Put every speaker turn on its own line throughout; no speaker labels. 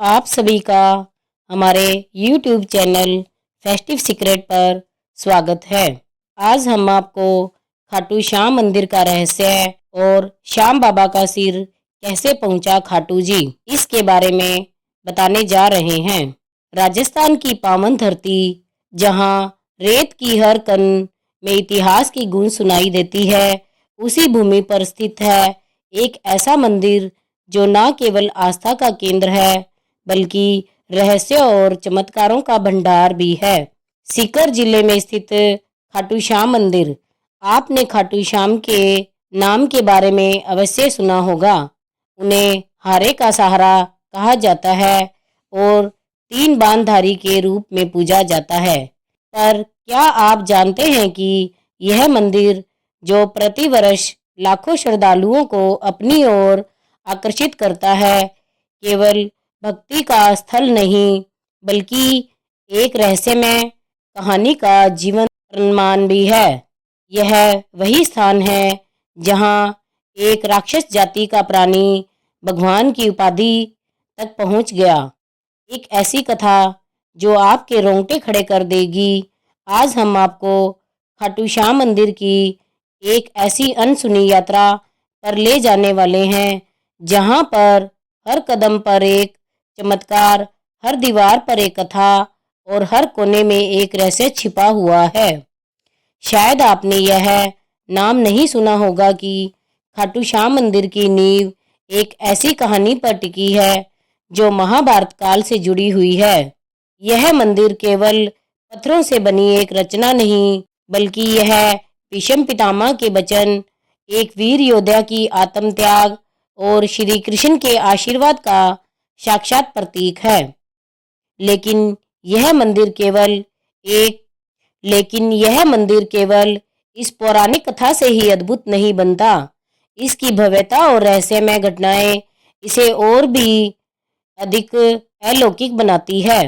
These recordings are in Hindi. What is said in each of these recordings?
आप सभी का हमारे YouTube चैनल फेस्टिव सीक्रेट पर स्वागत है। आज हम आपको खाटू श्याम मंदिर का रहस्य और श्याम बाबा का सिर कैसे पहुंचा खाटू जी, इसके बारे में बताने जा रहे हैं। राजस्थान की पावन धरती, जहां रेत की हर कण में इतिहास की गूंज सुनाई देती है, उसी भूमि पर स्थित है एक ऐसा मंदिर जो न केवल आस्था का केंद्र है बल्कि रहस्य और चमत्कारों का भंडार भी है। सीकर जिले में स्थित खाटू श्याम मंदिर। आपने खाटू श्याम के नाम के बारे में अवश्य सुना होगा। उन्हें हारे का सहारा कहा जाता है और 3 बाणधारी के रूप में पूजा जाता है। पर क्या आप जानते हैं कि यह मंदिर, जो प्रतिवर्ष लाखों श्रद्धालुओं को अपनी ओर आकर्षित करता है, केवल भक्ति का स्थल नहीं बल्कि एक रहस्यमय कहानी का जीवन प्रमाण भी है। यह वही स्थान है जहां एक राक्षस जाति का प्राणी भगवान की उपाधि तक पहुंच गया। एक ऐसी कथा जो आपके रोंगटे खड़े कर देगी। आज हम आपको खाटू श्याम मंदिर की एक ऐसी अनसुनी यात्रा पर ले जाने वाले हैं जहां पर हर कदम पर एक चमत्कार, हर दीवार पर एक कथा और हर कोने में एक रहस्य छिपा हुआ है। शायद आपने यह नाम नहीं सुना होगा कि खाटू श्याम मंदिर की नींव एक ऐसी कहानी पर टिकी है जो महाभारत काल से जुड़ी हुई है। यह मंदिर केवल पत्थरों से बनी एक रचना नहीं, बल्कि यह भीष्म पितामह के वचन, एक वीर योद्धा की आत्म त्याग और श्री कृष्ण के आशीर्वाद का साक्षात प्रतीक है। लेकिन यह मंदिर केवल इस पौराणिक कथा से ही अद्भुत नहीं बनता। इसकी भव्यता और रहस्यमय घटनाएं इसे और भी अधिक अलौकिक बनाती है।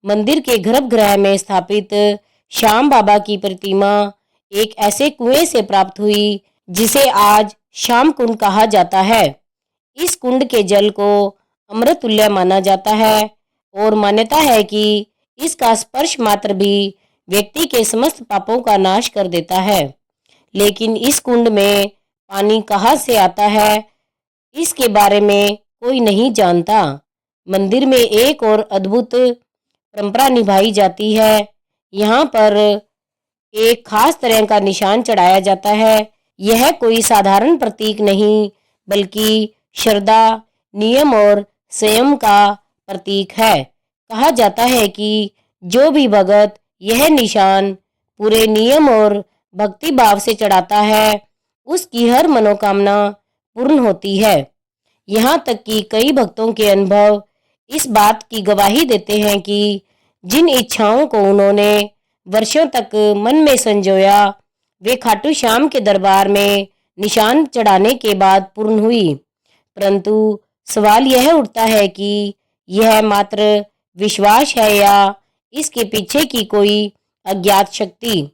मंदिर के गर्भगृह में स्थापित श्याम बाबा की प्रतिमा एक ऐसे कुएं से प्राप्त हुई जिसे आज श्याम कुंड कहा जाता है। इस कुंड के जल को अमृत तुल्य माना जाता है और मान्यता है कि इसका स्पर्श मात्र भी व्यक्ति के समस्त पापों का नाश कर देता है। लेकिन इस कुंड में पानी कहाँ से आता है, इसके बारे में कोई नहीं जानता। मंदिर में एक और अद्भुत परंपरा निभाई जाती है। यहाँ पर एक खास तरह का निशान चढ़ाया जाता है। यह कोई साधारण प्रतीक नहीं बल्कि श्रद्धा, नियम और संयम का प्रतीक है। कहा जाता है कि जो भी भगत यह निशान पूरे नियम और भक्ति भाव से चढ़ाता है, उसकी हर मनोकामना पूर्ण होती है। यहाँ तक कि कई भक्तों के अनुभव इस बात की गवाही देते हैं कि जिन इच्छाओं को उन्होंने वर्षों तक मन में संजोया, वे खाटू श्याम के दरबार में निशान चढ़ाने के बाद पूर्ण हुई। परंतु सवाल यह उठता है कि यह मात्र विश्वास है या इसके पीछे की कोई अज्ञात शक्ति।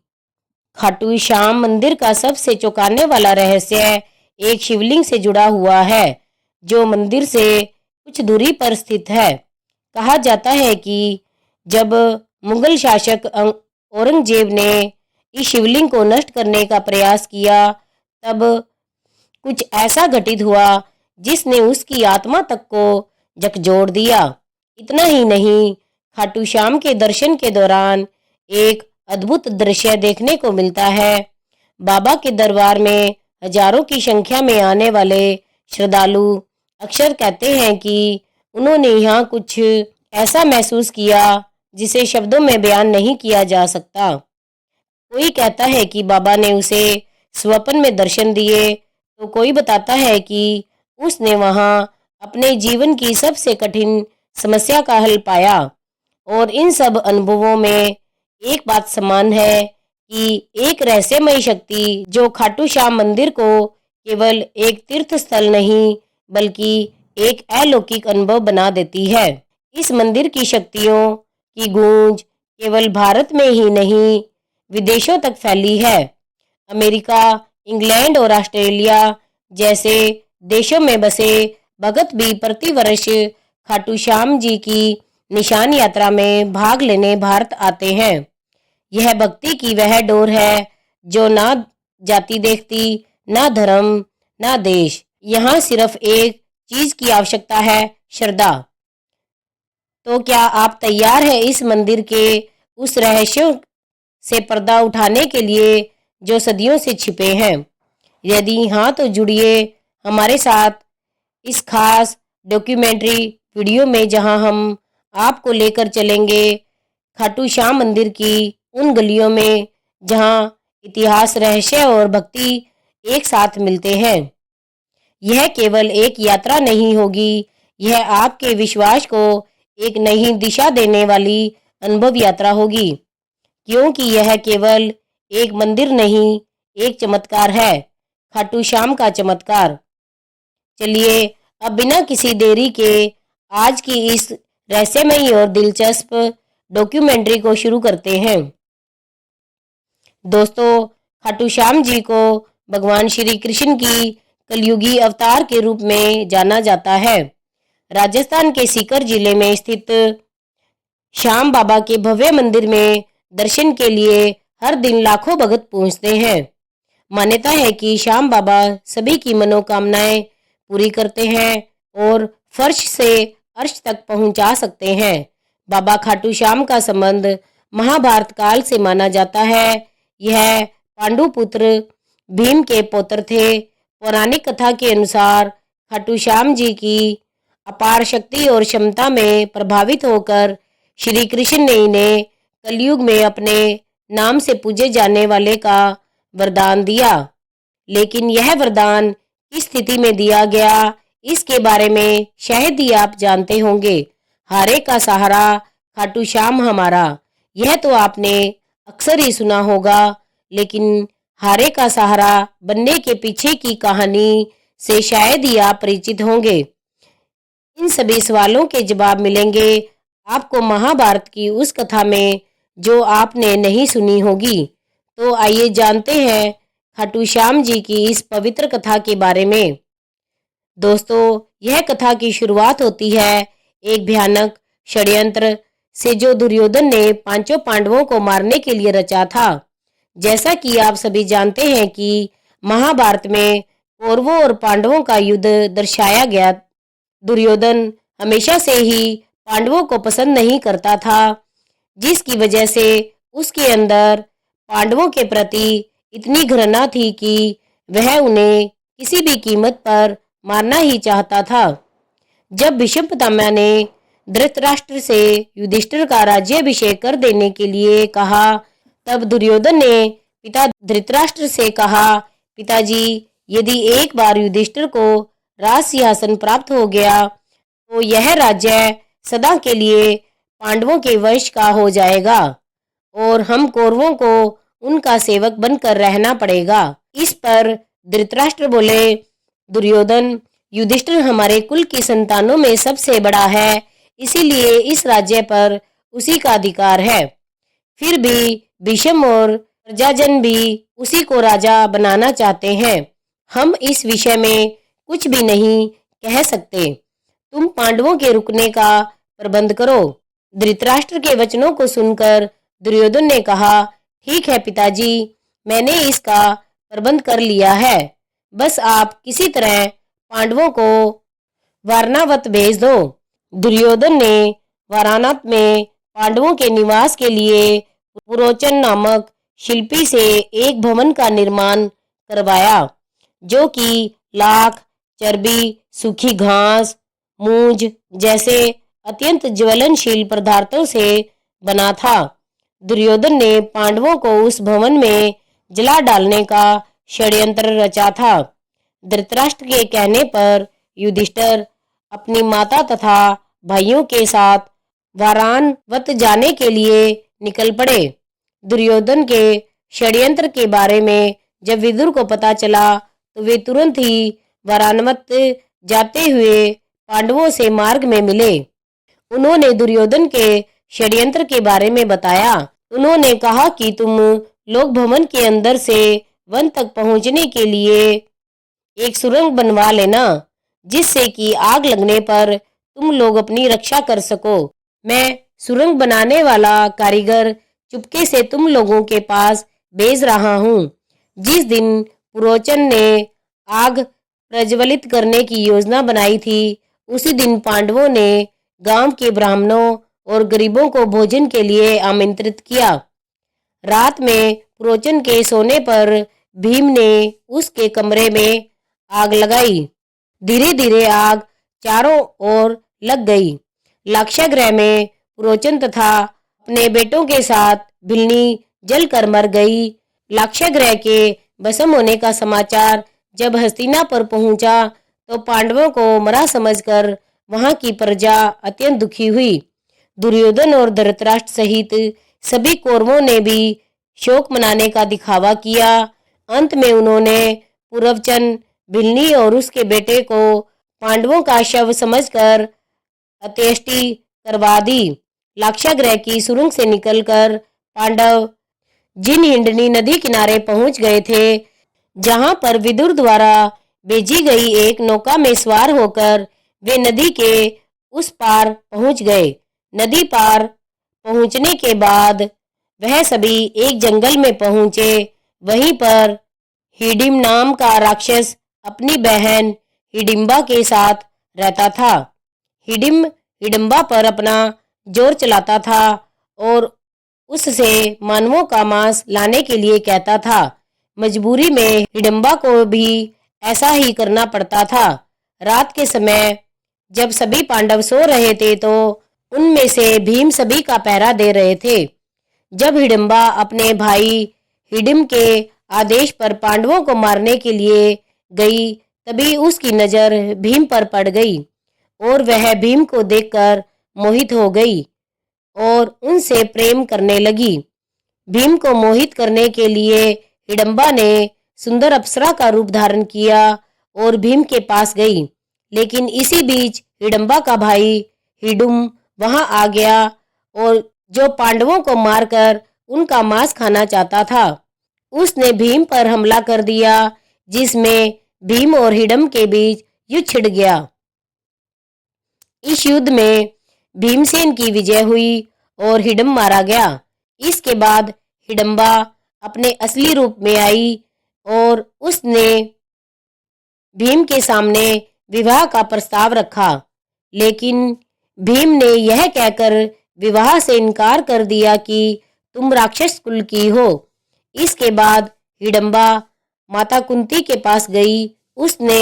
खाटू श्याम मंदिर का सबसे चौंकाने वाला रहस्य एक शिवलिंग से जुड़ा हुआ है, जो मंदिर से कुछ दूरी पर स्थित है। कहा जाता है कि जब मुगल शासक औरंगजेब ने इस शिवलिंग को नष्ट करने का प्रयास किया, तब कुछ ऐसा घटित हुआ जिसने उसकी आत्मा तक को झकझोर दिया। इतना ही नहीं, खाटू श्याम के दर्शन के दौरान एक अद्भुत दृश्य देखने को मिलता है। बाबा के दरबार में हजारों की संख्या में आने वाले श्रद्धालु अक्सर कहते हैं कि उन्होंने यहाँ कुछ ऐसा महसूस किया जिसे शब्दों में बयान नहीं किया जा सकता। कोई कहता है कि बाबा ने उसे स्वप्न में दर्शन दिए, तो कोई बताता है कि उसने वहां अपने जीवन की सबसे कठिन समस्या का हल पाया। और इन सब अनुभवों में एक बात समान है कि एक रहस्यमय शक्ति जो खाटू श्याम मंदिर को केवल एक तीर्थ स्थल नहीं बल्कि एक अलौकिक अनुभव बना देती है। इस मंदिर की शक्तियों की गूंज केवल भारत में ही नहीं, विदेशों तक फैली है। अमेरिका, इंग्लैंड और ऑस्ट्रेलिया जैसे देशों में बसे भगत भी प्रतिवर्ष खाटू श्याम जी की निशान यात्रा में भाग लेने भारत आते हैं। यह भक्ति की वह डोर है जो ना जाति देखती, ना धर्म, ना देश। यहाँ सिर्फ एक चीज की आवश्यकता है, श्रद्धा। तो क्या आप तैयार हैं इस मंदिर के उस रहस्य से पर्दा उठाने के लिए जो सदियों से छिपे हैं? यदि हाँ तो जुड़िए हमारे साथ इस खास डॉक्यूमेंट्री वीडियो में, जहां हम आपको लेकर चलेंगे खाटू श्याम मंदिर की उन गलियों में जहां इतिहास, रहस्य और भक्ति एक साथ मिलते हैं। यह केवल एक यात्रा नहीं होगी, यह आपके विश्वास को एक नई दिशा देने वाली अनुभव यात्रा होगी, क्योंकि यह केवल एक मंदिर नहीं, एक चमत्कार है, खाटू श्याम का चमत्कार। चलिए अब बिना किसी देरी के आज की इस रहस्यमयी और दिलचस्प डॉक्यूमेंट्री को शुरू करते हैं। दोस्तों, खाटू श्याम जी को भगवान श्री कृष्ण की कलयुगी अवतार के रूप में जाना जाता है। राजस्थान के सीकर जिले में स्थित श्याम बाबा के भव्य मंदिर में दर्शन के लिए हर दिन लाखों भक्त पहुंचते हैं। मान्यता है कि श्याम बाबा सभी की मनोकामनाएं पूरी करते हैं और फर्श से अर्श तक पहुंचा सकते हैं। बाबा खाटू श्याम का संबंध महाभारत काल से माना जाता है। यह पांडु पुत्र भीम के पौत्र थे। पौराणिक कथा के अनुसार खाटू श्याम जी की अपार शक्ति और क्षमता में प्रभावित होकर श्री कृष्ण ने इन्हें कलयुग में अपने नाम से पूजे जाने वाले का वरदान दिया। लेकिन यह वरदान किस स्थिति में दिया गया, इसके बारे में शायद ही आप जानते होंगे। हारे का सहारा खाटू श्याम हमारा, यह तो आपने अक्सर ही सुना होगा, लेकिन हारे का सहारा बनने के पीछे की कहानी से शायद ही आप परिचित होंगे। इन सभी सवालों के जवाब मिलेंगे आपको महाभारत की उस कथा में जो आपने नहीं सुनी होगी। तो आइए जानते हैं खाटू श्याम जी की इस पवित्र कथा के बारे में। दोस्तों, यह कथा की शुरुआत होती है एक भयानक षड्यंत्र से जो दुर्योधन ने पांचों पांडवों को मारने के लिए रचा था। जैसा कि आप सभी जानते हैं कि महाभारत में कौरवों और पांडवों का युद्ध दर्शाया गया। दुर्योधन हमेशा से ही पांडवों को पसंद नहीं करता था, जिसकी वजह से उसके अंदर पांडवों के प्रति इतनी घृणा थी कि वह उन्हें किसी भी कीमत पर मारना ही चाहता था। जब भीष्म पितामह ने धृतराष्ट्र से युधिष्ठिर का राज्याभिषेक कर देने के लिए कहा, तब दुर्योधन ने पिता धृतराष्ट्र से कहा, पिताजी, यदि एक बार युधिष्ठिर को राज सिंहासन प्राप्त हो गया तो यह राज्य सदा के लिए पांडवों के वंश का हो जाएगा और हम कौरवों को उनका सेवक बनकर रहना पड़ेगा। इस पर धृतराष्ट्र बोले, दुर्योधन, युधिष्ठिर हमारे कुल की संतानों में सबसे बड़ा है, इसीलिए इस राज्य पर उसी का अधिकार है। फिर भी भीष्म और प्रजाजन भी उसी को राजा बनाना चाहते हैं। हम इस विषय में कुछ भी नहीं कह सकते। तुम पांडवों के रुकने का प्रबंध करो। धृतराष्ट्र के वचनों को सुनकर दुर्योधन ने कहा, ठीक है पिताजी, मैंने इसका प्रबंध कर लिया है। बस आप किसी तरह पांडवों को वारणावत भेज दो। दुर्योधन ने वाराणत में पांडवों के निवास के लिए पुरोचन नामक शिल्पी से एक भवन का निर्माण करवाया, जो कि लाख, चर्बी, सूखी घास, मूंज जैसे अत्यंत ज्वलनशील पदार्थों से बना था। दुर्योधन ने पांडवों को उस भवन में जला डालने का षड्यंत्र रचा था। धृतराष्ट्र के कहने पर युधिष्ठिर अपनी माता तथा भाइयों के साथ वाराणवत जाने के लिए निकल पड़े। दुर्योधन के षड्यंत्र के बारे में जब विदुर को पता चला तो वे तुरंत ही वाराणवत जाते हुए पांडवों से मार्ग में मिले। उन्होंने दुर्योधन के षड्यंत्र के बारे में बताया। उन्होंने कहा कि तुम लोग भवन के अंदर से वन तक पहुंचने के लिए एक सुरंग बनवा लेना, जिससे कि आग लगने पर तुम लोग अपनी रक्षा कर सको। मैं सुरंग बनाने वाला कारीगर चुपके से तुम लोगों के पास भेज रहा हूँ। जिस दिन पुरोचन ने आग प्रज्वलित करने की योजना बनाई थी, उसी दिन पांडवों ने गांव के ब्राह्मणों और गरीबों को भोजन के लिए आमंत्रित किया। रात में पुरोचन के सोने पर भीम ने उसके कमरे में आग लगाई। धीरे धीरे आग चारों ओर लग गई। लाक्षागृह में पुरोचन तथा अपने बेटों के साथ भिलनी जलकर मर गई। लाक्षागृह के भस्म होने का समाचार जब हस्तिनापुर पहुंचा तो पांडवों को मरा समझकर वहां की प्रजा अत्यंत दुखी हुई। दुर्योधन और धृतराष्ट्र सहित सभी कौरवों ने भी शोक मनाने का दिखावा किया। अंत में उन्होंने पुरवचन, भिलनी और उसके बेटे को पांडवों का शव समझकर अंत्येष्टि करवा दी। लाक्षागृह की सुरंग से निकलकर पांडव जिन हिंडनी नदी किनारे पहुंच गए थे, जहां पर विदुर द्वारा भेजी गई एक नौका में सवार होकर वे नदी के उस पार पहुंच गए। नदी पार पहुंचने के बाद वह सभी एक जंगल में पहुंचे। वहीं पर हिडिम नाम का राक्षस अपनी बहन हिडिंबा के साथ रहता था। हिडिम हिडिंबा पर अपना जोर चलाता था और उससे मानवों का मांस लाने के लिए कहता था। मजबूरी में हिडिंबा को भी ऐसा ही करना पड़ता था। रात के समय जब सभी पांडव सो रहे थे तो उनमें से भीम सभी का पहरा दे रहे थे। जब हिडिंबा अपने भाई हिडिम के आदेश पर पांडवों को मारने के लिए गई, तभी उसकी नजर भीम पर पड़ गई और वह भीम को देखकर मोहित हो गई और उनसे प्रेम करने लगी। भीम को मोहित करने के लिए हिडिंबा ने सुंदर अप्सरा का रूप धारण किया और भीम के पास गई। लेकिन इसी बीच हिडिंबा का भाई हिडुम वहां आ गया और जो पांडवों को मारकर उनका मांस खाना चाहता था, उसने भीम पर हमला कर दिया, जिसमें भीम और हिडिंबा के बीच युद्ध छिड़ गया। इस युद्ध में भीमसेन की विजय हुई और हिडिंबा मारा गया। इसके बाद हिडिंबा अपने असली रूप में आई और उसने भीम के सामने विवाह का प्रस्ताव रखा, लेकिन भीम ने यह कहकर विवाह से इनकार कर दिया कि तुम राक्षस कुल की हो। इसके बाद हिडिंबा माता कुंती के पास गई। उसने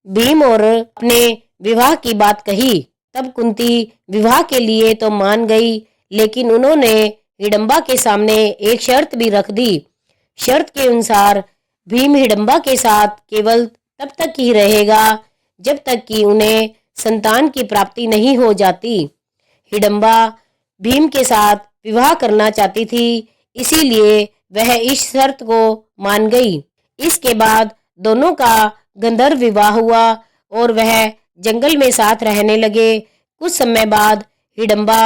भीम और अपने विवाह की बात कही। तब कुंती विवाह के लिए तो मान गई, लेकिन उन्होंने हिडिंबा के सामने एक शर्त भी रख दी। शर्त के अनुसार भीम हिडिंबा के साथ केवल तब तक ही रहेगा जब तक कि उन्हें संतान की प्राप्ति नहीं हो जाती। हिडिंबा भीम के साथ विवाह करना चाहती थी, इसीलिए वह इस शर्त को मान गई। इसके बाद दोनों का गंधर्व विवाह हुआ और वह जंगल में साथ रहने लगे। कुछ समय बाद हिडिंबा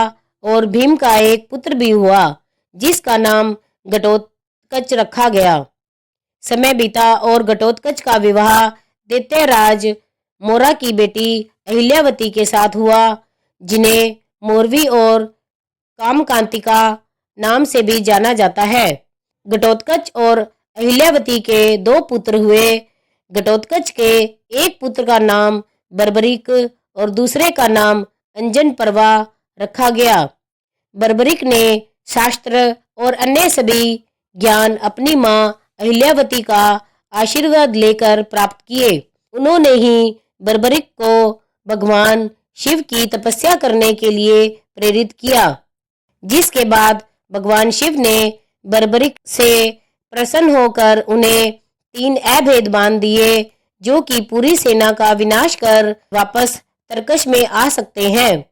और भीम का एक पुत्र भी हुआ, जिसका नाम घटोत्कच रखा गया। समय बीता और घटोत्कच का विवाह दैत्यराज मोरा की बेटी अहिल्यावती के साथ हुआ, जिन्हें मोरवी और कामकांतिका नाम से भी जाना जाता है। घटोत्कच और अहिल्यावती के दो पुत्र हुए। घटोत्कच के एक पुत्र का नाम बर्बरिक और दूसरे का नाम अंजन पर्वा रखा गया। बर्बरिक ने शास्त्र और अन्य सभी ज्ञान अपनी मां अहिल्यावती का आशीर्वाद लेकर प्राप्त किए। उन्होंने ही बर्बरिक को भगवान शिव की तपस्या करने के लिए प्रेरित किया, जिसके बाद भगवान शिव ने बर्बरिक से प्रसन्न होकर उन्हें 3 अभेद बांध दिए, जो कि पूरी सेना का विनाश कर वापस तरकश में आ सकते हैं।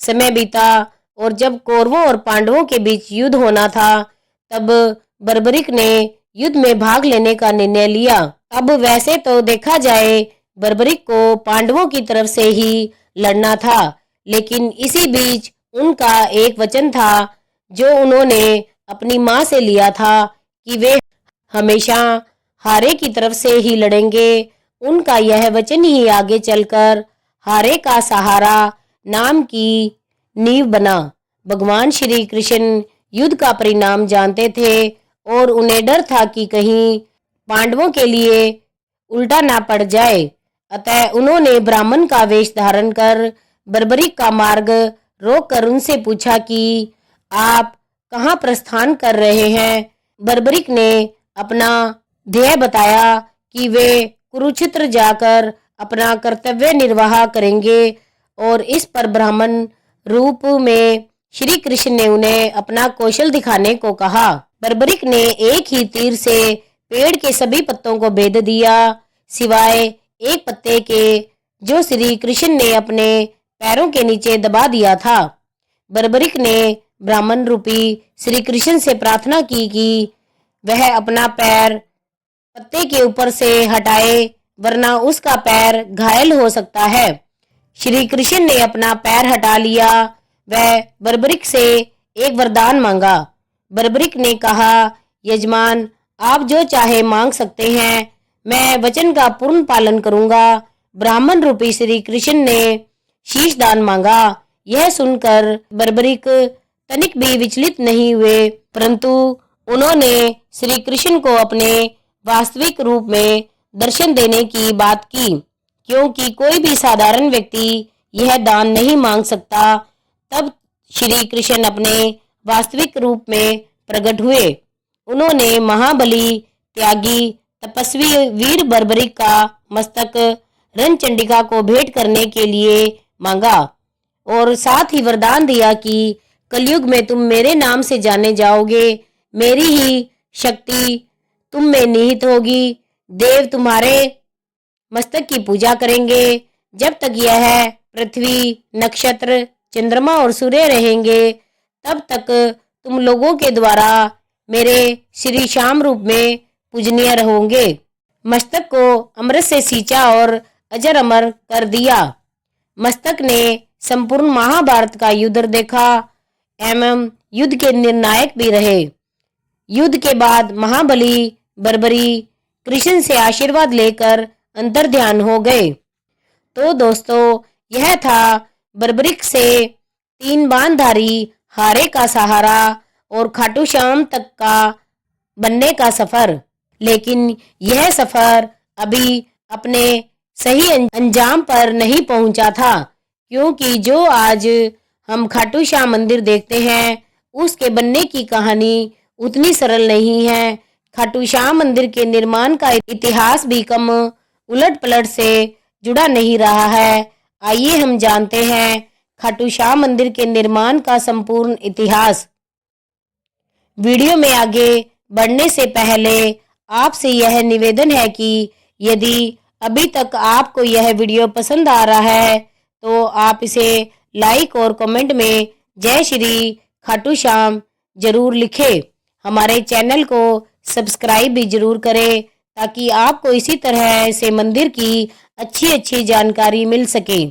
समय बीता और जब कौरवों और पांडवों के बीच युद्ध होना था, तब बर्बरिक ने युद्ध में भाग लेने का निर्णय लिया। अब वैसे तो देखा जाए बर्बरिक को पांडवों की तरफ से ही लड़ना था, लेकिन इसी बीच उनका एक वचन था जो उन्होंने अपनी मां से लिया था कि वे हमेशा हारे की तरफ से ही लड़ेंगे। उनका यह वचन ही आगे चलकर हारे का सहारा नाम की नींव बना। भगवान श्री कृष्ण युद्ध का परिणाम जानते थे और उन्हें डर था कि कहीं पांडवों के लिए उल्टा ना पड़ जाए। अतः उन्होंने ब्राह्मण का वेश धारण कर बर्बरीक का मार्ग रोककर उनसे पूछा कि आप कहाँ प्रस्थान कर रहे हैं। बर्बरीक ने अपना ध्येय बताया कि वे कुरुक्षेत्र जाकर अपना कर्तव्य निर्वाह करेंगे और इस पर ब्राह्मण रूप में श्री कृष्ण ने उन्हें अपना कौशल दिखाने को कहा। बर्बरीक ने एक ही तीर से पेड़ के सभी पत्तों को भेद दिया सिवाय एक पत्ते के जो श्री कृष्ण ने अपने पैरों के नीचे दबा दिया था। बर्बरीक ने ब्राह्मण रूपी श्री कृष्ण से प्रार्थना की कि वह अपना पैर पत्ते के ऊपर से हटाए वरना उसका पैर घायल हो सकता है। श्री कृष्ण ने अपना पैर हटा लिया। वह बर्बरीक से एक वरदान मांगा। बर्बरीक ने कहा, यजमान आप जो चाहे मांग सकते हैं, मैं वचन का पूर्ण पालन करूंगा। ब्राह्मण रूपी श्री कृष्ण ने शीश दान मांगा। यह सुनकर बर्बरीक तनिक भी विचलित नहीं हुए, परंतु उन्होंने श्री कृष्ण को अपने वास्तविक रूप में दर्शन देने की बात की, क्योंकि कोई भी साधारण व्यक्ति यह दान नहीं मांग सकता। तब श्री कृष्ण अपने वास्तविक रूप में प्रकट हुए। उन्होंने महाबली त्यागी तपस्वी वीर बर्बरीक का मस्तक रणचंडिका को भेंट करने के लिए मांगा और साथ ही वरदान दिया कि कलयुग में तुम मेरे नाम से जाने जाओगे। मेरी ही शक्ति तुम में निहित होगी। देव तुम्हारे मस्तक की पूजा करेंगे। जब तक यह पृथ्वी, नक्षत्र, चंद्रमा और सूर्य रहेंगे, तब तक तुम लोगों के द्वारा मेरे श्री श्याम रूप में पूजनीय रहोगे। मस्तक को अमृत से सींचा और अजर अमर कर दिया। मस्तक ने संपूर्ण महाभारत का युद्ध देखा एवं युद्ध के निर्णायक भी रहे। युद्ध के बाद महाबली बर्बरी कृष्ण से आशीर्वाद लेकर अंतर्ध्यान हो गए। तो दोस्तों, यह था बर्बरीक से 3 बाणधारी हारे का सहारा और खाटू श्याम तक का बनने का सफर। लेकिन यह सफर अभी अपने सही अंजाम पर नहीं पहुंचा था, क्योंकि जो आज हम खाटू श्याम मंदिर देखते हैं उसके बनने की कहानी उतनी सरल नहीं है। खाटू श्याम मंदिर के निर्माण का इतिहास भी कम उलट पलट से जुड़ा नहीं रहा है। आइए हम जानते हैं खाटू श्याम मंदिर के निर्माण का संपूर्ण इतिहास। वीडियो में आगे बढ़ने से पहले आपसे यह निवेदन है कि यदि अभी तक आपको यह वीडियो पसंद आ रहा है तो आप इसे लाइक और कमेंट में जय श्री खाटू श्याम जरूर लिखें। हमारे चैनल को सब्सक्राइब भी जरूर करें ताकि आपको इसी तरह से मंदिर की अच्छी जानकारी मिल सके।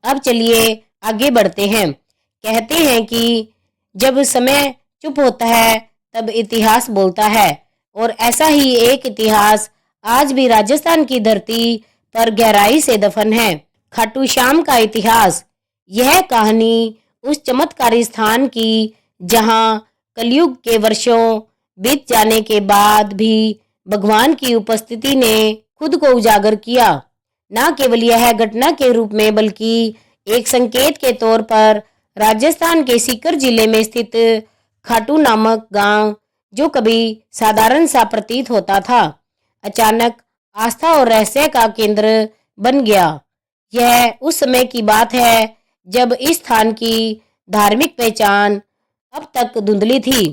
अब चलिए आगे बढ़ते हैं। कहते हैं कि जब समय चुप होता है तब इतिहास बोलता है, और ऐसा ही एक इतिहास आज भी राजस्थान की धरती पर गहराई से दफन है। खाटू श्याम का इतिहास। यह कहानी उस चमत्कारी स्थान की जहां कलयुग के वर्षों बीत जाने के बाद भी भगवान की उपस्थिति ने खुद को उजागर किया। न केवल यह घटना के रूप में बल्कि एक संकेत के तौर पर राजस्थान के सीकर जिले में स्थित खाटू नामक गांव, जो कभी साधारण सा प्रतीत होता था, अचानक आस्था और रहस्य का केंद्र बन गया। यह उस समय की बात है जब इस स्थान की धार्मिक पहचान अब तक धुंधली थी,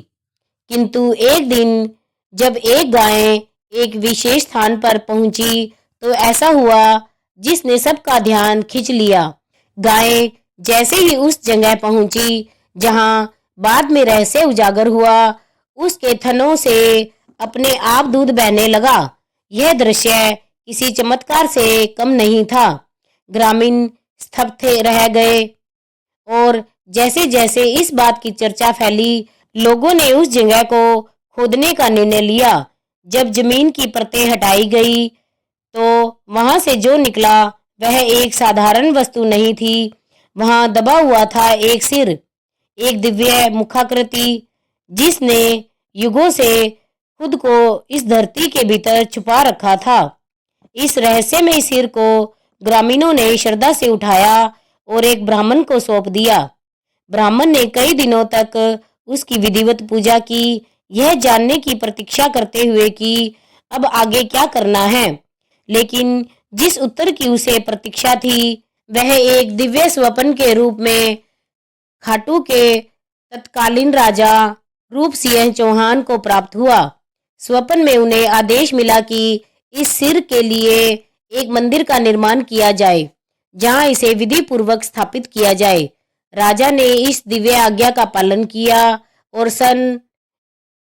किंतु एक दिन जब एक गाय एक विशेष स्थान पर पहुंची तो ऐसा हुआ जिसने सबका ध्यान खींच लिया। गाय जैसे ही उस जगह पहुंची जहां बाद में रहस्य उजागर हुआ, उसके थनों से अपने आप दूध बहने लगा। यह दृश्य किसी चमत्कार से कम नहीं था। ग्रामीण स्तब्ध रह गए और जैसे जैसे इस बात की चर्चा फैली, लोगों ने उस जगह को खोदने का निर्णय लिया। जब जमीन की परतें हटाई गई तो वहां से जो निकला वह एक साधारण वस्तु नहीं थी, वहां दबा हुआ था एक सिर, एक दिव्य मुखाकृति जिसने युगों से खुद को इस धरती के भीतर छुपा रखा था। इस रहस्यमय सिर को ग्रामीणों ने श्रद्धा से उठाया और एक ब्राह्मण को सौंप दिया। ब्राह्मण ने कई दिनों तक उसकी विधिवत पूजा की, यह जानने की प्रतीक्षा करते हुए कि अब आगे क्या करना है। लेकिन जिस उत्तर की उसे प्रतीक्षा थी वह एक दिव्य स्वप्न के रूप में खाटू के तत्कालीन राजा रूप सिंह चौहान को प्राप्त हुआ। स्वप्न में उन्हें आदेश मिला कि इस सिर के लिए एक मंदिर का निर्माण किया जाए जहां इसे विधि पूर्वक स्थापित किया जाए। राजा ने इस दिव्य आज्ञा का पालन किया और सन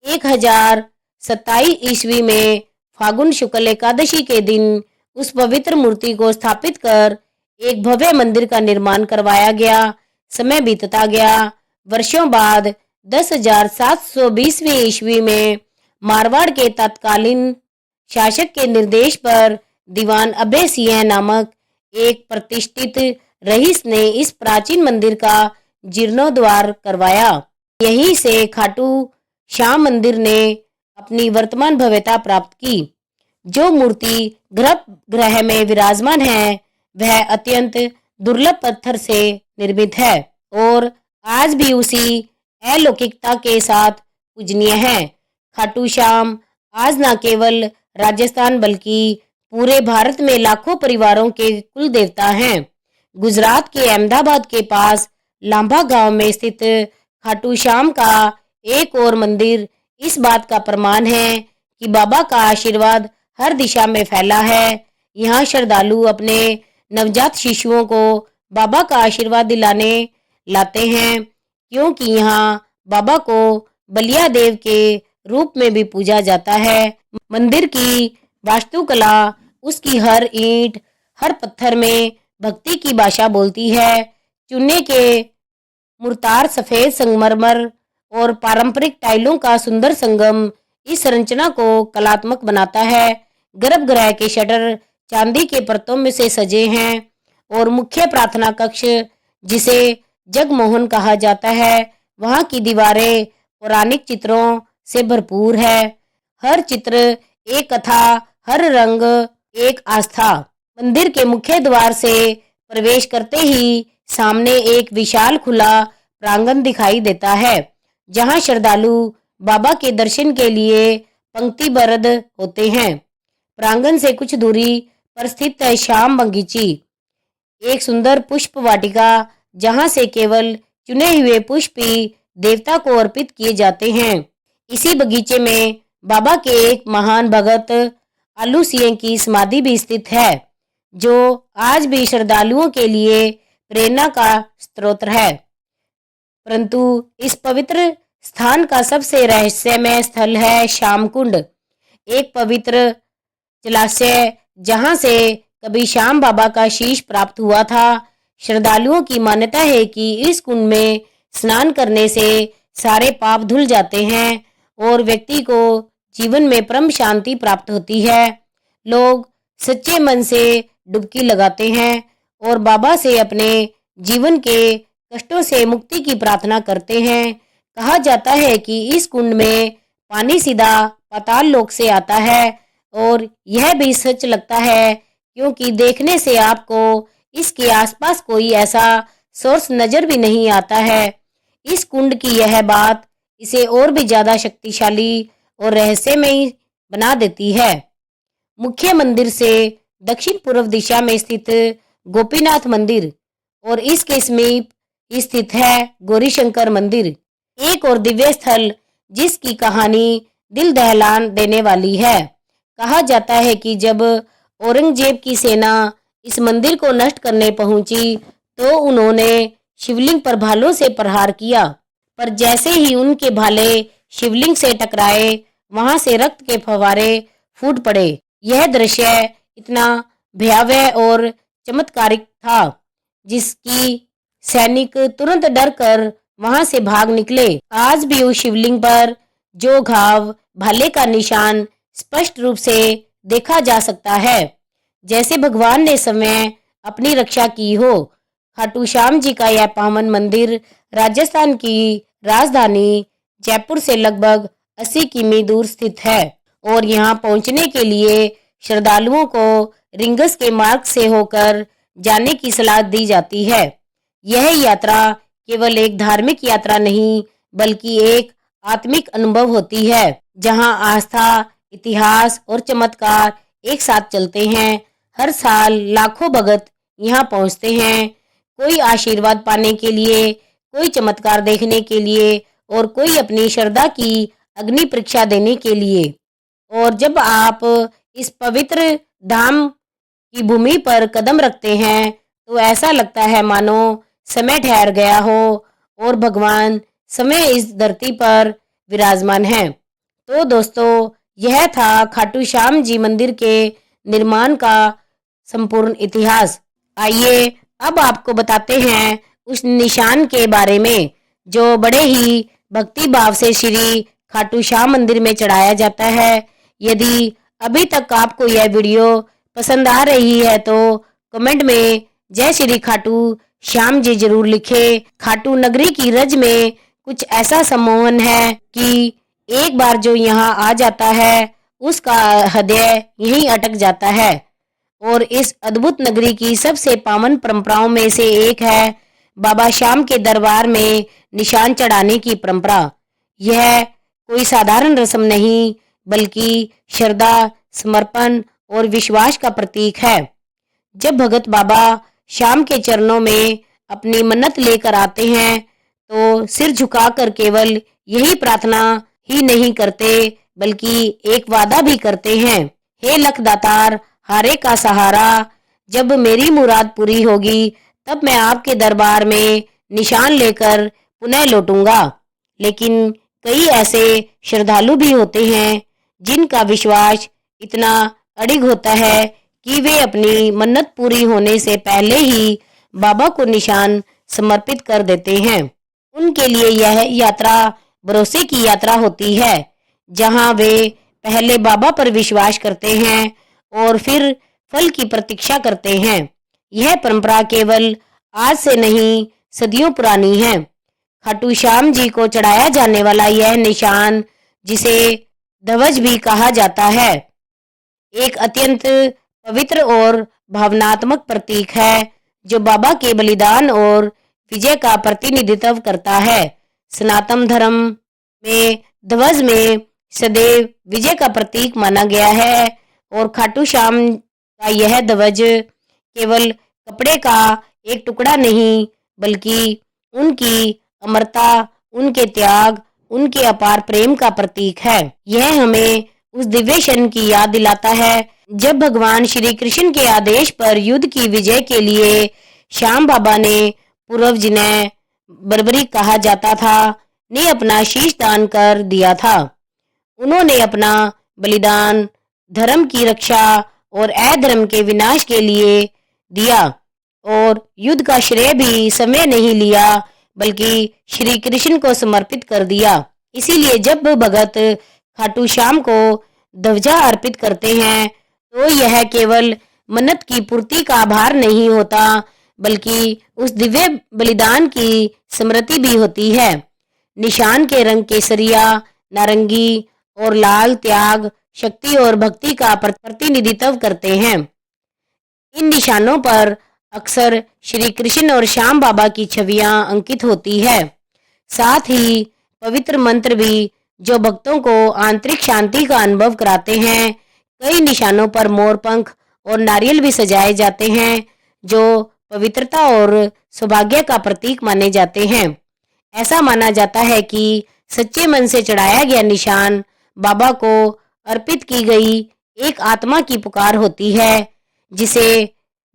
1027 ईस्वी में फागुन शुक्ल एकादशी के दिन उस पवित्र मूर्ति को स्थापित कर एक भव्य मंदिर का निर्माण करवाया गया। समय बीतता गया। वर्षों बाद 10,720 ईस्वी में मारवाड़ के तत्कालीन शासक के निर्देश पर दीवान अभय सिंह नामक एक प्रतिष्ठित रईस ने इस प्राचीन मंदिर का जीर्णोद्धार करवाया। यहीं से खाटू श्याम मंदिर ने अपनी वर्तमान भव्यता प्राप्त की। जो मूर्ति गर्भगृह में विराजमान है वह अत्यंत दुर्लभ पत्थर से निर्मित है और आज भी उसी अलौकिकता के साथ पूजनीय है। खाटू श्याम आज न केवल राजस्थान बल्कि पूरे भारत में लाखों परिवारों के कुल देवता हैं। गुजरात के अहमदाबाद के पास लांबा गांव में स्थित खाटू श्याम का एक और मंदिर इस बात का प्रमाण है कि बाबा का आशीर्वाद हर दिशा में फैला है। यहाँ श्रद्धालु अपने नवजात शिशुओं को बाबा का आशीर्वाद दिलाने लाते हैं, क्योंकि यहाँ बाबा को बलिया देव के रूप में भी पूजा जाता है। मंदिर की वास्तुकला उसकी हर ईंट, हर पत्थर में भक्ति की भाषा बोलती है। चूने के मुर्तार, सफेद संगमरमर और पारंपरिक टाइलों का सुंदर संगम इस संरचना को कलात्मक बनाता है। गर्भगृह के शटर चांदी के परतों में से सजे हैं और मुख्य प्रार्थना कक्ष, जिसे जगमोहन कहा जाता है, वहां की दीवारें पौराणिक चित्रों से भरपूर है। हर चित्र एक कथा, हर रंग एक आस्था। मंदिर के मुख्य द्वार से प्रवेश करते ही सामने एक विशाल खुला प्रांगण दिखाई देता है, जहां श्रद्धालु बाबा के दर्शन के लिए पंक्तिबद्ध होते हैं। प्रांगण से कुछ दूरी पर स्थित है श्याम बगीची, एक सुंदर पुष्प वाटिका जहां से केवल चुने हुए पुष्प ही देवता को अर्पित किए जाते हैं। इसी बगीचे में बाबा के एक महान भगत आलू सिंह की समाधि भी स्थित है, जो आज भी श्रद्धालुओं के लिए प्रेरणा का स्रोत है। परंतु इस पवित्र स्थान का सबसे रहस्यमय स्थल है श्याम कुंड, एक पवित्र जलाशय जहां से कभी श्याम बाबा का शीश प्राप्त हुआ था। श्रद्धालुओं की मान्यता है कि इस कुंड में स्नान करने से सारे पाप धुल जाते हैं और व्यक्ति को जीवन में परम शांति प्राप्त होती है। लोग सच्चे मन से डुबकी लगाते हैं और बाबा से अपने जीवन के कष्टों से मुक्ति की प्रार्थना करते हैं। कहा जाता है कि इस कुंड में पानी सीधा पाताल लोक से आता है और यह भी सच लगता है, क्योंकि देखने से आपको इसके आसपास कोई ऐसा सोर्स नजर भी नहीं आता है। इस कुंड की यह बात इसे और भी ज्यादा शक्तिशाली और रहस्यमयी बना देती है। मुख्य मंदिर से दक्षिण पूर्व दिशा में स्थित गोपीनाथ मंदिर और इसके समीप स्थित है गौरीशंकर मंदिर, एक और दिव्य स्थल जिसकी कहानी दिल दहला देने वाली है। कहा जाता है कि जब औरंगजेब की सेना इस मंदिर को नष्ट करने पहुंची तो उन्होंने शिवलिंग पर भालों से प्रहार किया, पर जैसे ही उनके भाले शिवलिंग से टकराए वहां से रक्त के फव्वारे फूट पड़े। यह दृश्य इतना भयावह और चमत्कारिक था जिसकी सैनिक तुरंत डर कर वहां से भाग निकले। आज भी उस शिवलिंग पर जो घाव, भाले का निशान स्पष्ट रूप से देखा जा सकता है, जैसे भगवान ने समय अपनी रक्षा की हो। खाटू श्याम जी का यह पावन मंदिर राजस्थान की राजधानी जयपुर से लगभग 80 किमी दूर स्थित है और यहाँ पहुँचने के लिए श्रद्धालुओं को रिंगस के मार्ग से होकर जाने की सलाह दी जाती है। यह यात्रा केवल एक धार्मिक यात्रा नहीं बल्कि एक आत्मिक अनुभव होती है, जहां आस्था, इतिहास और चमत्कार एक साथ चलते हैं। हर साल लाखों भक्त यहाँ पहुँचते हैं, कोई आशीर्वाद पाने के लिए, कोई चमत्कार देखने के लिए और कोई अपनी श्रद्धा की अग्नि परीक्षा देने के लिए। और जब आप इस पवित्र धाम की भूमि पर कदम रखते हैं तो ऐसा लगता है मानो समय ठहर गया हो और भगवान समय इस धरती पर विराजमान है। तो दोस्तों, यह था खाटू श्याम जी मंदिर के निर्माण का संपूर्ण इतिहास। आइए अब आपको बताते हैं उस निशान के बारे में जो बड़े ही भक्ति भाव से श्री खाटू श्याम मंदिर में चढ़ाया जाता है। यदि अभी तक आपको यह वीडियो पसंद आ रही है तो कमेंट में जय श्री खाटू श्याम जी जरूर लिखें। खाटू नगरी की रज में कुछ ऐसा सम्मोहन है कि एक बार जो यहाँ आ जाता है उसका हृदय यहीं अटक जाता है। और इस अद्भुत नगरी की सबसे पावन परंपराओं में से एक है बाबा श्याम के दरबार में निशान चढ़ाने की परंपरा। यह कोई साधारण रस्म नहीं बल्कि श्रद्धा, समर्पण और विश्वास का प्रतीक है। जब भगत बाबा श्याम के चरणों में अपनी मन्नत लेकर आते हैं तो सिर झुकाकर केवल यही प्रार्थना ही नहीं करते बल्कि एक वादा भी करते हैं, हे लख दातार, हारे का सहारा, जब मेरी मुराद पूरी होगी तब मैं आपके दरबार में निशान लेकर पुनः लौटूंगा। लेकिन कई ऐसे श्रद्धालु भी होते हैं जिनका विश्वास इतना अडिग होता है कि वे अपनी मन्नत पूरी होने से पहले ही बाबा को निशान समर्पित कर देते हैं। उनके लिए यह यात्रा भरोसे की यात्रा होती है, जहां वे पहले बाबा पर विश्वास करते हैं और फिर फल की प्रतीक्षा करते हैं। यह परंपरा केवल आज से नहीं, सदियों पुरानी है। खाटू श्याम जी को चढ़ाया जाने वाला यह निशान, जिसे ध्वज भी कहा जाता है, एक अत्यंत पवित्र और भावनात्मक प्रतीक है जो बाबा के बलिदान और विजय का प्रतिनिधित्व करता है। सनातन धर्म में ध्वज में सदैव विजय का प्रतीक माना गया है और खाटू श्याम का यह ध्वज केवल कपड़े का एक टुकड़ा नहीं बल्कि उनकी अमरता, उनके त्याग, उनके अपार प्रेम का प्रतीक है। यह हमें उस दिव्य क्षण की याद दिलाता है जब भगवान श्री कृष्ण के आदेश पर युद्ध की विजय के लिए श्याम बाबा ने, पूर्व जिन्हें बर्बरी कहा जाता था, ने अपना शीश दान कर दिया था। उन्होंने अपना बलिदान धर्म की रक्षा और अधर्म के विनाश के लिए दिया और युद्ध का श्रेय भी समय नहीं लिया बल्कि श्री कृष्ण को समर्पित कर दिया। इसीलिए जब भगत खाटू श्याम को ध्वजा अर्पित करते हैं तो यह केवल मन्नत की पूर्ति का आभार नहीं होता बल्कि उस दिव्य बलिदान की स्मृति भी होती है। निशान के रंग केसरिया, नारंगी और लाल त्याग, शक्ति और भक्ति का प्रतिनिधित्व करते हैं। इन निशानों पर अक्सर श्री कृष्ण और श्याम बाबा की छवियां अंकित होती है। साथ ही पवित्र मंत्र भी जो भक्तों को आंतरिक शांति का अनुभव कराते हैं। कई निशानों पर मोर पंख और नारियल भी सजाए जाते हैं जो पवित्रता और सौभाग्य का प्रतीक माने जाते हैं। ऐसा माना जाता है कि सच्चे मन से चढ़ाया गया निशान बाबा को अर्पित की गई एक आत्मा की पुकार होती है जिसे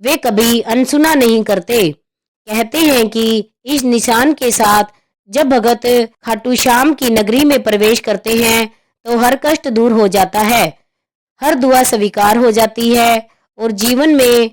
वे कभी अनसुना नहीं करते। कहते हैं कि इस निशान के साथ जब भगत खाटू श्याम की नगरी में प्रवेश करते हैं तो हर कष्ट दूर हो जाता है, हर दुआ स्वीकार हो जाती है और जीवन में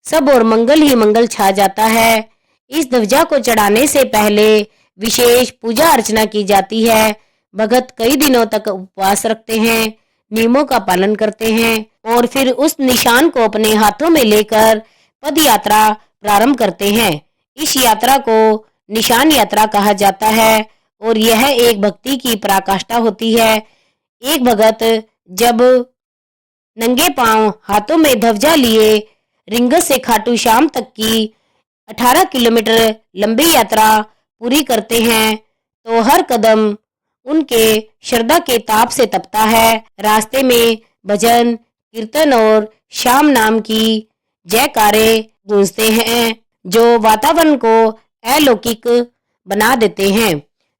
सब और मंगल ही मंगल छा जाता है। इस ध्वजा को चढ़ाने से पहले विशेष पूजा अर्चना की जाती है। भगत कई दिनों तक उपवास रखते हैं, नियमों का पालन करते हैं और फिर उस निशान को अपने हाथों में लेकर पद यात्रा प्रारंभ करते हैं। इस यात्रा को निशान यात्रा कहा जाता है और यह एक भक्ति की पराकाष्ठा होती है। एक भगत जब नंगे पांव हाथों में ध्वजा लिए रिंगस से खाटू श्याम तक की 18 किलोमीटर लंबी यात्रा पूरी करते हैं तो हर कदम उनके श्रद्धा के ताप से तपता है। रास्ते में भजन कीर्तन और श्याम नाम की जयकारे गूंजते हैं जो वातावरण को अलौकिक बना देते हैं।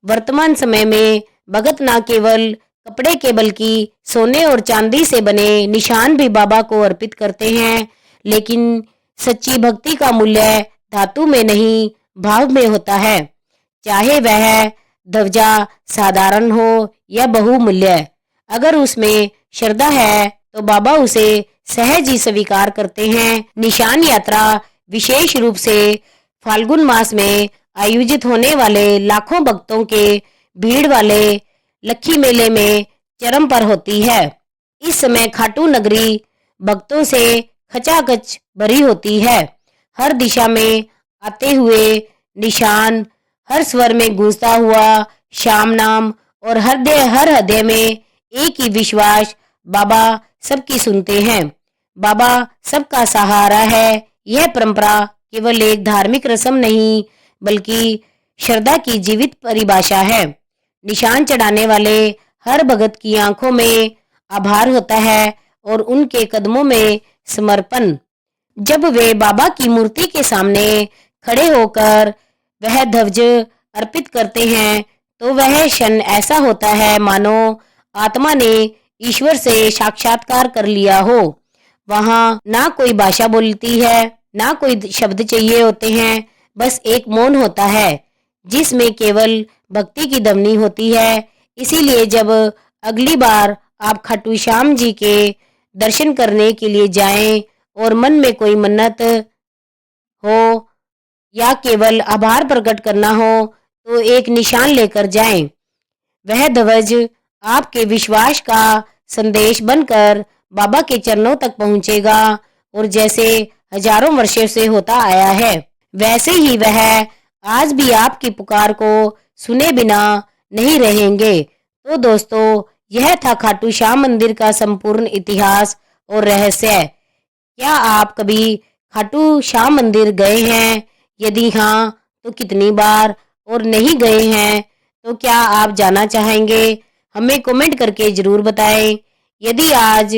वर्तमान समय में भगत न केवल कपड़े के बल्कि सोने और चांदी से बने निशान भी बाबा को अर्पित करते हैं, लेकिन सच्ची भक्ति का मूल्य धातु में नहीं भाव में होता है, चाहे वह ध्वजा साधारण हो या बहुमूल्य। अगर उसमें श्रद्धा है तो बाबा उसे सहज ही स्वीकार करते हैं। निशान यात्रा विशेष रूप से फाल्गुन मास में आयोजित होने वाले लाखों भक्तों के भीड़ वाले लक्खी मेले में चरम पर होती है। इस समय खाटू नगरी भक्तों से खचाखच भरी होती है। हर दिशा में आते हुए निशान, हर स्वर में गूंजता हुआ श्याम नाम और हर हृदय में एक ही विश्वास, बाबा सबकी सुनते हैं, बाबा सबका सहारा है। यह परंपरा केवल एक धार्मिक रस्म नहीं बल्कि श्रद्धा की जीवित परिभाषा है। निशान चढ़ाने वाले हर भगत की आंखों में आभार होता है और उनके कदमों में समर्पण। जब वे बाबा की मूर्ति के सामने खड़े होकर वह ध्वज अर्पित करते हैं तो वह क्षण ऐसा होता है मानो आत्मा ने ईश्वर से साक्षात्कार कर लिया हो। वहां ना कोई भाषा बोलती है, ना कोई शब्द चाहिए होते हैं, बस एक मौन होता है जिसमें केवल भक्ति की ध्वनि होती है। इसीलिए जब अगली बार आप खाटू श्याम जी के दर्शन करने के लिए जाएं और मन में कोई मन्नत हो या केवल आभार प्रकट करना हो तो एक निशान लेकर जाएं। वह ध्वज आपके विश्वास का संदेश बनकर बाबा के चरणों तक पहुंचेगा और जैसे हजारों वर्षों से होता आया है वैसे ही वह आज भी आपकी पुकार को सुने बिना नहीं रहेंगे। तो दोस्तों, यह था खाटू श्याम मंदिर का संपूर्ण इतिहास और रहस्य। क्या आप कभी खाटू श्याम मंदिर गए हैं? यदि हाँ तो कितनी बार, और नहीं गए हैं तो क्या आप जाना चाहेंगे? हमें कमेंट करके जरूर बताएं। यदि आज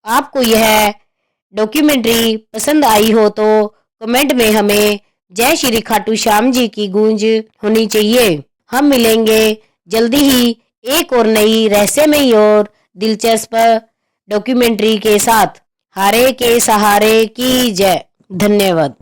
आपको यह डॉक्यूमेंट्री पसंद आई हो तो कमेंट में हमें जय श्री खाटू श्याम जी की गूंज होनी चाहिए। हम मिलेंगे जल्दी ही एक और नई रहस्यमयी और दिलचस्प डॉक्यूमेंट्री के साथ। हारे के सहारे की जय। धन्यवाद।